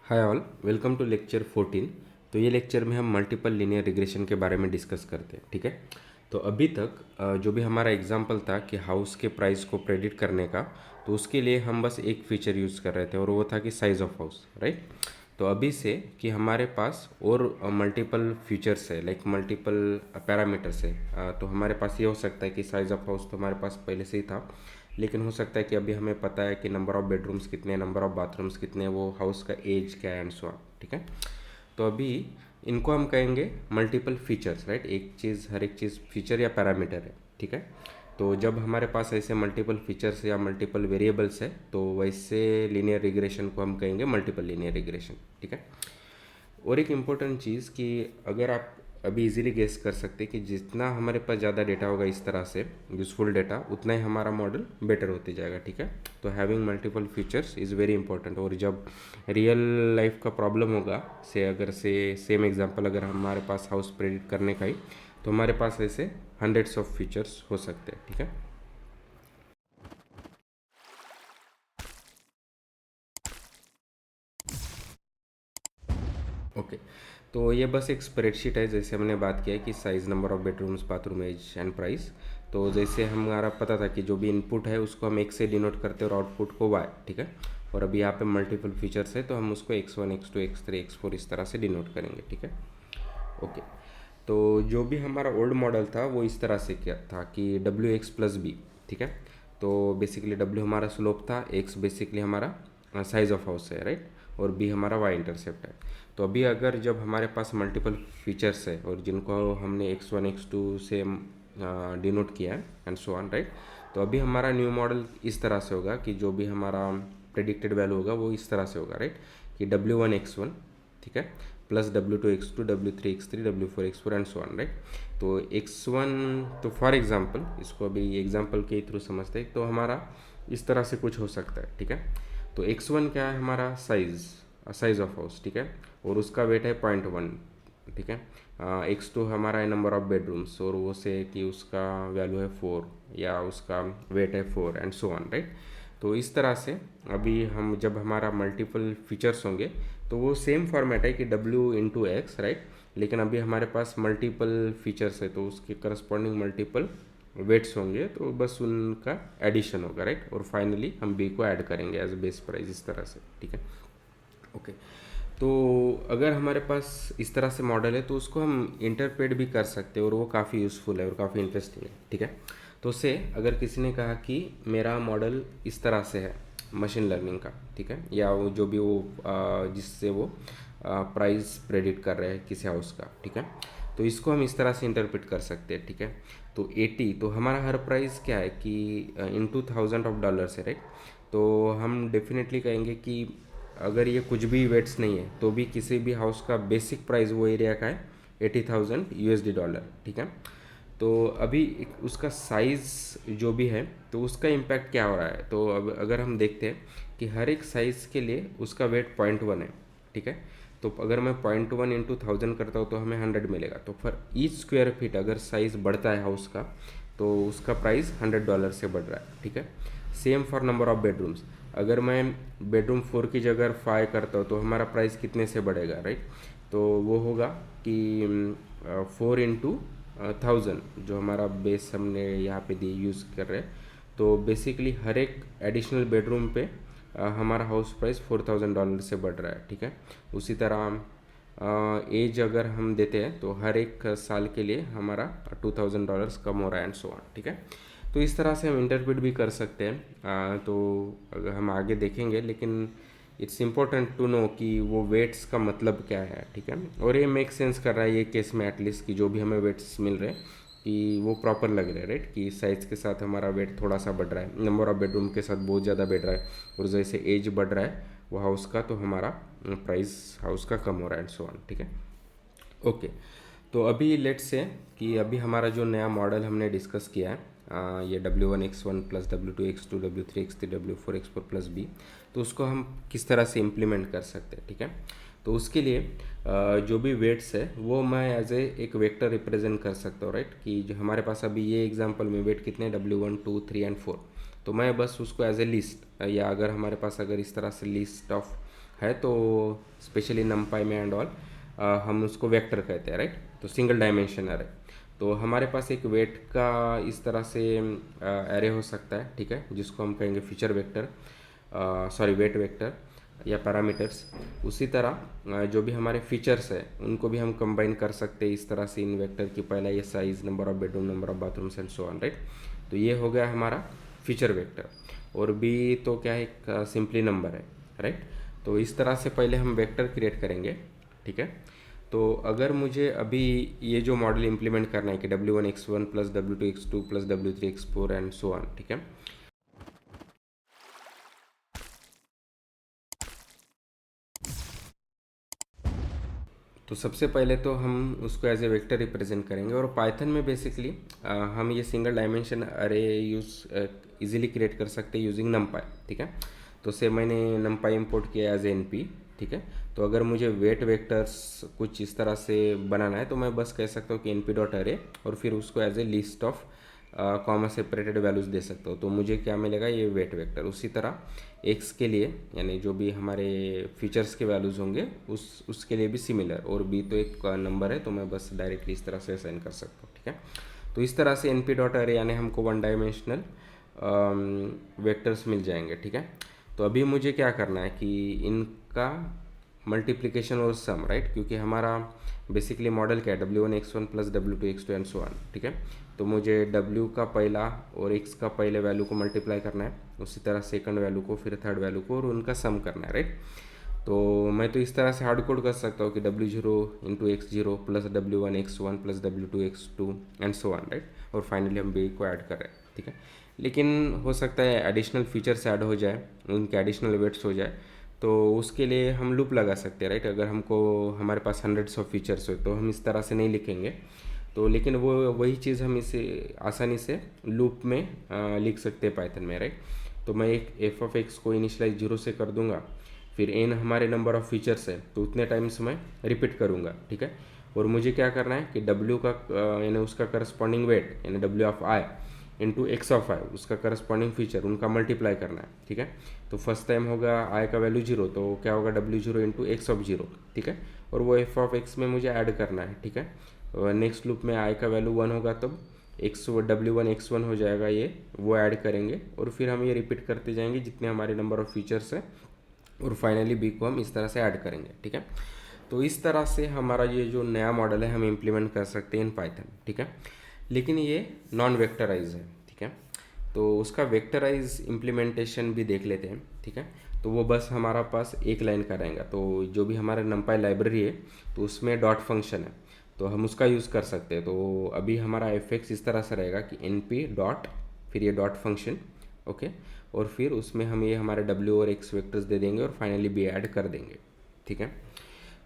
Hi all, welcome to lecture 14। तो ये lecture में हम मल्टीपल लीनियर रिग्रेशन के बारे में डिस्कस करते हैं। ठीक है। तो अभी तक जो भी हमारा एग्जांपल था कि हाउस के प्राइस को प्रेडिक्ट करने का, तो उसके लिए हम बस एक फीचर यूज़ कर रहे थे और वो था कि साइज़ ऑफ हाउस, राइट। तो अभी से कि हमारे पास और मल्टीपल फीचर्स है, लाइक मल्टीपल पैरामीटर्स है। तो हमारे पास ये हो सकता है कि साइज़ ऑफ हाउस तो हमारे पास पहले से ही था, लेकिन हो सकता है कि अभी हमें पता है कि नंबर ऑफ़ बेडरूम्स कितने हैं, नंबर ऑफ़ बाथरूम्स कितने हैं, वो हाउस का एज क्या है एंड सो ऑन। ठीक है। तो अभी इनको हम कहेंगे मल्टीपल फीचर्स, राइट। एक चीज़, हर एक चीज़ फीचर या पैरामीटर है। ठीक है। तो जब हमारे पास ऐसे मल्टीपल फीचर्स या मल्टीपल वेरिएबल्स है, तो वैसे लीनियर रिग्रेशन को हम कहेंगे मल्टीपल लीनियर रिग्रेशन। ठीक है। और एक इम्पोर्टेंट चीज़ कि अगर आप अभी इजीली गेस कर सकते हैं कि जितना हमारे पास ज़्यादा डेटा होगा इस तरह से यूज़फुल डेटा, उतना ही हमारा मॉडल बेटर होते जाएगा। ठीक है। तो having multiple features is very important. और जब रियल लाइफ का प्रॉब्लम होगा, से अगर से सेम एग्जांपल अगर हमारे पास हाउस प्रेडिक्ट करने का ही, तो हमारे पास ऐसे हंड्रेड्स ऑफ फीचर्स हो सकते हैं। ठीक है। ओके। तो ये बस एक स्प्रेडशीट है, जैसे हमने बात किया है कि size, number of bedrooms, bathroom age and price. तो जैसे हमारा पता था कि जो भी इनपुट है उसको हम एक्स से डिनोट करते हैं और आउटपुट को वाई। ठीक है। और अभी यहाँ पे मल्टीपल फीचर्स है, तो हम उसको x1 x2 x3 x4 इस तरह से डिनोट करेंगे। ठीक है। ओके। तो जो भी हमारा ओल्ड मॉडल था वो इस तरह से क्या था कि डब्ल्यू एक्स प्लस बी। ठीक है। तो बेसिकली डब्ल्यू हमारा स्लोप था, एक्स बेसिकली हमारा साइज ऑफ हाउस है, राइट। और बी हमारा वाई इंटरसेप्ट है। तो अभी अगर जब हमारे पास मल्टीपल फीचर्स है और जिनको हमने x1 x2 से डिनोट किया है एंड सो ऑन, राइट। तो अभी हमारा न्यू मॉडल इस तरह से होगा कि जो भी हमारा प्रेडिक्टेड वैल्यू होगा वो इस तरह से होगा, राइट। कि W1 x1, ठीक है, plus W2 x2, W3 x3, W4 x4 and so on, right. तो x1, तो फॉर एग्जांपल इसको अभी एग्जांपल के थ्रू समझते हैं, तो हमारा इस तरह से कुछ हो सकता है। ठीक है। तो x1 क्या है, हमारा साइज ऑफ हाउस। ठीक है। और उसका वेट है 0.1। ठीक है। x2 हमारा है नंबर ऑफ बेडरूम्स, और वो से कि उसका वैल्यू है 4 या उसका वेट है 4 एंड सो ऑन, राइट। तो इस तरह से अभी हम जब हमारा मल्टीपल फीचर्स होंगे, तो वो सेम फॉर्मेट है कि W × X, राइट। लेकिन अभी हमारे पास मल्टीपल फीचर्स है, तो उसके करस्पॉन्डिंग मल्टीपल वेट्स होंगे, तो बस उनका एडिशन होगा, राइट। और फाइनली हम बी को ऐड करेंगे एज बेस प्राइस इस तरह से। ठीक है। ओके। तो अगर हमारे पास इस तरह से मॉडल है, तो उसको हम इंटरप्रेट भी कर सकते हैं और वो काफ़ी यूज़फुल है और काफ़ी इंटरेस्टिंग है। ठीक है। तो से अगर किसी ने कहा कि मेरा मॉडल इस तरह से है मशीन लर्निंग का, ठीक है, या वो जो भी वो जिससे वो प्राइस प्रेडिक्ट कर रहे हैं किसी हाउस का, ठीक है, तो इसको हम इस तरह से इंटरप्रेट कर सकते हैं। ठीक है। तो 80, तो हमारा हर प्राइस क्या है कि इन $1000 है, राइट। तो हम डेफिनेटली कहेंगे कि अगर ये कुछ भी वेट्स नहीं है, तो भी किसी भी हाउस का बेसिक प्राइस वो एरिया का है $80,000। ठीक है। तो अभी उसका साइज़ जो भी है, तो उसका इम्पैक्ट क्या हो रहा है, तो अब अगर हम देखते हैं कि हर एक साइज़ के लिए उसका वेट 0.1 है। ठीक है। तो अगर मैं 0.1 इंटू 1000 करता हूँ तो हमें 100 मिलेगा। तो फॉर ईच स्क्वायर फीट अगर साइज़ बढ़ता है हाउस का, तो उसका प्राइस $100 से बढ़ रहा है। ठीक है। Same for number of bedrooms, अगर मैं बेडरूम 4 की जगह 5 करता हूँ, तो हमारा प्राइस कितने से बढ़ेगा, राइट। तो वो होगा कि 4 × 1000, जो हमारा बेस हमने यहाँ पे दिए यूज़ कर रहे हैं। तो बेसिकली हर एक एडिशनल बेडरूम पे हमारा हाउस प्राइस $4000 से बढ़ रहा है। ठीक है। उसी तरह एज अगर हम देते हैं, तो हर एक साल के लिए हमारा $2000 कम हो रहा है एंड सो ऑन। ठीक है। तो इस तरह से हम इंटरप्रेट भी कर सकते हैं। तो अगर हम आगे देखेंगे, लेकिन इट्स इम्पोर्टेंट टू नो कि वो वेट्स का मतलब क्या है। ठीक है। और ये मेक सेंस कर रहा है ये केस में एटलीस्ट, कि जो भी हमें वेट्स मिल रहे हैं कि वो प्रॉपर लग रहे हैं, राइट। कि साइज़ के साथ हमारा वेट थोड़ा सा बढ़ रहा है, नंबर ऑफ बेडरूम के साथ बहुत ज़्यादा बढ़ रहा है, और जैसे एज बढ़ रहा है वो हाउस का, तो हमारा प्राइस हाउस का कम हो रहा है एंड सो ऑन। ठीक है। ओके। तो अभी लेट्स से कि अभी हमारा जो नया मॉडल हमने डिस्कस किया है, ये W1 x1 plus W2 x2 W3 x3 W4 x4 plus B, तो उसको हम किस तरह से इम्प्लीमेंट कर सकते हैं। ठीक है। तो उसके लिए जो भी वेट्स है वो मैं एज ए एक वेक्टर रिप्रेजेंट कर सकता हूँ, राइट। कि जो हमारे पास अभी ये एग्जांपल में वेट कितने W1 2 3 एंड 4, तो मैं बस उसको एज ए लिस्ट, या अगर हमारे पास अगर इस तरह से लिस्ट ऑफ है, तो स्पेशली नमपाई में एंड ऑल हम उसको वेक्टर कहते हैं, राइट। तो सिंगल डायमेंशन अरे, तो हमारे पास एक वेट का इस तरह से एरे हो सकता है, ठीक है, जिसको हम कहेंगे feature vector, sorry weight vector या पैरामीटर्स। उसी तरह जो भी हमारे फीचर्स है उनको भी हम कंबाइन कर सकते हैं इस तरह से इन वेक्टर की, पहला ये size, number of bedroom, number of bathrooms and so on, right. तो ये हो गया हमारा फीचर वेक्टर। और बी तो क्या है, एक सिंपली नंबर है, राइट। तो इस तरह से पहले हम वेक्टर क्रिएट करेंगे, ठीक है। तो अगर मुझे अभी ये जो मॉडल इंप्लीमेंट करना है कि W1 x1 plus W2 x2 plus W3 x4 and so on, ठीक है। तो सबसे पहले तो हम उसको एज ए वेक्टर रिप्रेजेंट करेंगे, और पाइथन में बेसिकली हम ये सिंगल डायमेंशन अरे यूज़ इजीली क्रिएट कर सकते हैं यूजिंग नमपाई, ठीक है। तो से मैंने नमपाई इंपोर्ट किया एज एन पी, ठीक है। तो अगर मुझे वेट वेक्टर्स कुछ इस तरह से बनाना है तो मैं बस कह सकता हूँ कि np.array और फिर उसको as a list of comma separated values दे सकता हूँ। तो मुझे क्या मिलेगा, ये वेट वेक्टर। उसी तरह एक्स के लिए यानी जो भी हमारे फीचर्स के वैल्यूज़ होंगे उसके लिए भी सिमिलर, और बी तो एक नंबर है तो मैं बस डायरेक्टली इस तरह से असाइन कर सकता हूँ, ठीक है। तो इस तरह से np.array यानी हमको वन डायमेंशनल वेक्टर्स मिल जाएंगे, ठीक है। तो अभी मुझे क्या करना है कि इनका मल्टीप्लिकेशन और सम, राइट, क्योंकि हमारा बेसिकली मॉडल क्या है, W1 x1 plus W2 x2 and so on, ठीक है। तो मुझे W का पहला और X का पहले वैल्यू को मल्टीप्लाई करना है, उसी तरह सेकंड वैल्यू को, फिर थर्ड वैल्यू को, और उनका सम करना है, राइट। तो मैं तो इस तरह से हार्ड कोड कर सकता हूँ कि W0 into x0 plus W1 x1 plus W2 x2 and so on, right. और फाइनली हम B को ऐड कर रहे हैं, ठीक है। लेकिन हो सकता है एडिशनल फीचर्स ऐड हो जाए, उनके एडिशनल वेट्स हो जाए, तो उसके लिए हम लूप लगा सकते हैं, राइट। अगर हमको हमारे पास हंड्रेड्स ऑफ फीचर्स हो तो हम इस तरह से नहीं लिखेंगे, तो लेकिन वो वही चीज़ हम इसे आसानी से लूप में लिख सकते हैं पाइथन में, राइट। तो मैं एक एफ ऑफ एक्स को इनिशियलाइज 0 से कर दूंगा, फिर एन हमारे नंबर ऑफ फीचर्स है तो उतने टाइम्स मैं रिपीट करूँगा, ठीक है। और मुझे क्या करना है कि W का यानी उसका करस्पॉन्डिंग वेट यानी W of I into X of I, उसका करस्पॉन्डिंग फीचर उनका मल्टीप्लाई करना है, ठीक है। तो फर्स्ट टाइम होगा आई का वैल्यू 0, तो क्या होगा W0 इंटू एक्स ऑफ 0, ठीक है। और वो एफ ऑफ एक्स में मुझे ऐड करना है, ठीक है। नेक्स्ट लूप में आई का वैल्यू 1 होगा तब एक्स W1 x1 हो जाएगा, ये वो ऐड करेंगे, और फिर हम ये रिपीट करते जाएंगे जितने हमारे नंबर ऑफ फीचर्स हैं, और फाइनली बी को हम इस तरह से ऐड करेंगे, ठीक है। तो इस तरह से हमारा ये जो नया मॉडल है हम इम्प्लीमेंट कर सकते हैं इन पाइथन, ठीक है। लेकिन ये नॉन वेक्टराइज है, ठीक है। तो उसका वेक्टराइज इम्प्लीमेंटेशन भी देख लेते हैं, ठीक है। तो वो बस हमारा पास एक लाइन का रहेगा। तो जो भी हमारा नमपाई लाइब्रेरी है तो उसमें डॉट फंक्शन है, तो हम उसका यूज़ कर सकते हैं। तो अभी हमारा एफ इस तरह से रहेगा कि np डॉट, फिर ये डॉट फंक्शन, ओके, और फिर उसमें हम ये हमारे W और X वेक्टर्स दे देंगे और फाइनली बी ऐड कर देंगे, ठीक है।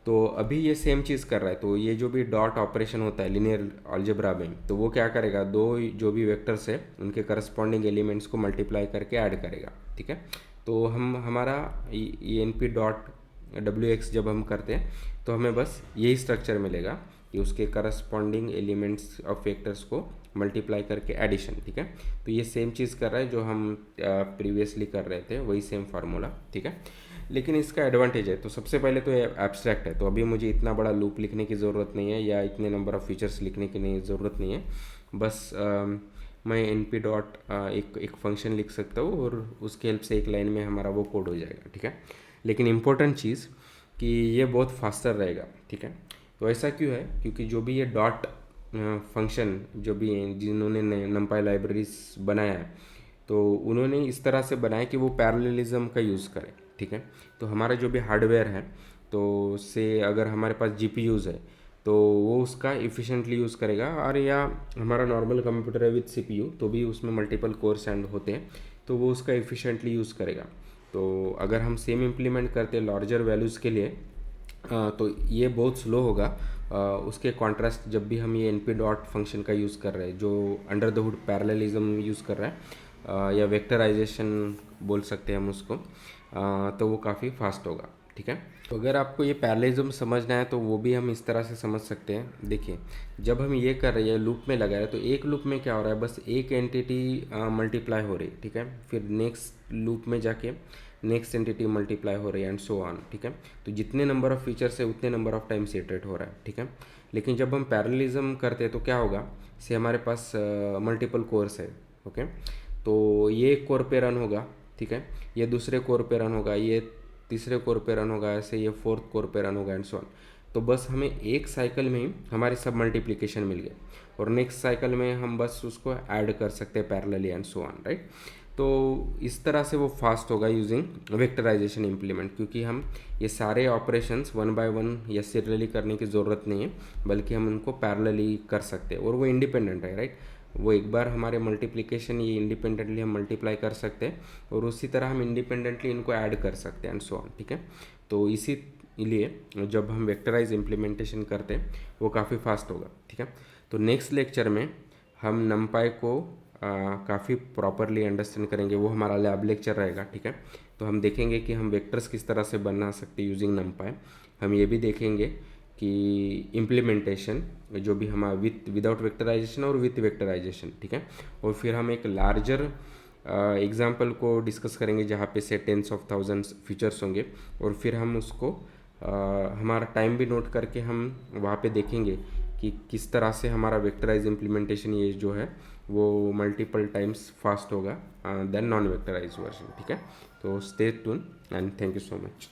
तो अभी ये सेम चीज़ कर रहा है। तो ये जो भी डॉट ऑपरेशन होता है लिनियर अलजेब्रा में, तो वो क्या करेगा, दो जो भी वेक्टर्स है उनके करस्पॉन्डिंग एलिमेंट्स को मल्टीप्लाई करके ऐड करेगा, ठीक है। तो हम हमारा ये np डॉट WX जब हम करते हैं तो हमें बस यही स्ट्रक्चर मिलेगा कि उसके करस्पॉन्डिंग एलिमेंट्स ऑफ वेक्टर्स को मल्टीप्लाई करके एडिशन, ठीक है। तो ये सेम चीज़ कर रहा है जो हम प्रीवियसली कर रहे थे, वही सेम फार्मूला, ठीक है। लेकिन इसका एडवांटेज है, तो सबसे पहले तो ये एब्स्ट्रैक्ट है, तो अभी मुझे इतना बड़ा लूप लिखने की ज़रूरत नहीं है या इतने नंबर ऑफ फीचर्स लिखने की नहीं ज़रूरत नहीं है। बस मैं np डॉट एक फंक्शन लिख सकता हूँ और उसके हेल्प से एक लाइन में हमारा वो कोड हो जाएगा, ठीक है। लेकिन इम्पोर्टेंट चीज़ कि ये बहुत फास्टर रहेगा, ठीक है। तो ऐसा क्यों है, क्योंकि जो भी ये डॉट फंक्शन जो भी जिन्होंने नमपाई लाइब्रेरीज बनाया है तो उन्होंने इस तरह से बनाया कि वो पैरेललिज्म का यूज़ करें, ठीक है। तो हमारा जो भी हार्डवेयर है, तो से अगर हमारे पास GPUs है तो वो उसका इफ़िशेंटली यूज़ करेगा, और या हमारा नॉर्मल कंप्यूटर है विथ CPU तो भी उसमें मल्टीपल कोर्स एंड होते हैं, तो वो उसका इफ़िशेंटली यूज़ करेगा। तो अगर हम सेम इम्प्लीमेंट करते हैं लार्जर वैल्यूज़ के लिए तो ये बहुत स्लो होगा। उसके कॉन्ट्रास्ट जब भी हम ये np डॉट फंक्शन का यूज़ कर रहे हैं जो under the hood parallelism use कर रहा है, या वेक्टराइजेशन बोल सकते हैं हम उसको, तो वो काफ़ी फास्ट होगा, ठीक है। तो अगर आपको ये पैरेललिज्म समझना है तो वो भी हम इस तरह से समझ सकते हैं। देखिए, जब हम ये कर रहे हैं लूप में लगा रहे हैं तो एक लूप में क्या हो रहा है, बस एक एंटिटी मल्टीप्लाई हो रही है, ठीक है। फिर नेक्स्ट लूप में जाके नेक्स्ट एंटिटी मल्टीप्लाई हो रही है एंड सो ऑन, ठीक है। तो जितने नंबर ऑफ फीचर्स है उतने नंबर ऑफ टाइम्स इटरेट हो रहा है, ठीक है। लेकिन जब हम पैरेललिज्म करते हैं तो क्या होगा, से हमारे पास मल्टीपल कोर्स है, ओके। तो ये एक कोर पे रन होगा, ठीक है, ये दूसरे कोर पे रन होगा, ये तीसरे कोर पे रन होगा, ऐसे ये फोर्थ कोर पे रन होगा एंड सो ऑन। तो बस हमें एक साइकिल में ही हमारे सब मल्टीप्लिकेशन मिल गए और नेक्स्ट साइकिल में हम बस उसको ऐड कर सकते हैं parallelly and so on, right. तो इस तरह से वो फास्ट होगा यूजिंग वेक्टराइजेशन इम्प्लीमेंट, क्योंकि हम ये सारे ऑपरेशंस वन बाय वन या सीरियली करने की ज़रूरत नहीं है, बल्कि हम उनको पैरेलली कर सकते हैं और वो इंडिपेंडेंट है, राइट। वो एक बार हमारे मल्टीप्लिकेशन ये इंडिपेंडेंटली हम मल्टीप्लाई कर सकते हैं और उसी तरह हम इंडिपेंडेंटली इनको ऐड कर सकते हैं एंड सो ऑन, ठीक है। तो इसीलिए जब हम वेक्टराइज इम्प्लीमेंटेशन करते हैं वो काफ़ी फास्ट होगा, ठीक है। तो नेक्स्ट लेक्चर में हम नमपाई को काफ़ी प्रॉपरली अंडरस्टैंड करेंगे, वो हमारा लैब लेक्चर रहेगा, ठीक है। तो हम देखेंगे कि हम वेक्टर्स किस तरह से बना सकते हैं यूजिंग नमपाई। हम ये भी देखेंगे कि इम्प्लीमेंटेशन जो भी हमारा विदाउट वेक्टराइजेशन और विथ वेक्टराइजेशन, ठीक है। और फिर हम एक लार्जर एग्जाम्पल को डिस्कस करेंगे जहाँ पे से टेंस ऑफ थाउजेंड्स फीचर्स होंगे और फिर हम उसको हमारा टाइम भी नोट करके हम वहाँ पे देखेंगे कि किस तरह से हमारा वेक्टराइज इम्प्लीमेंटेशन ये जो है वो मल्टीपल टाइम्स फास्ट होगा देन नॉन वेक्टराइज वर्जन, ठीक है। तो stay tune and thank you so much.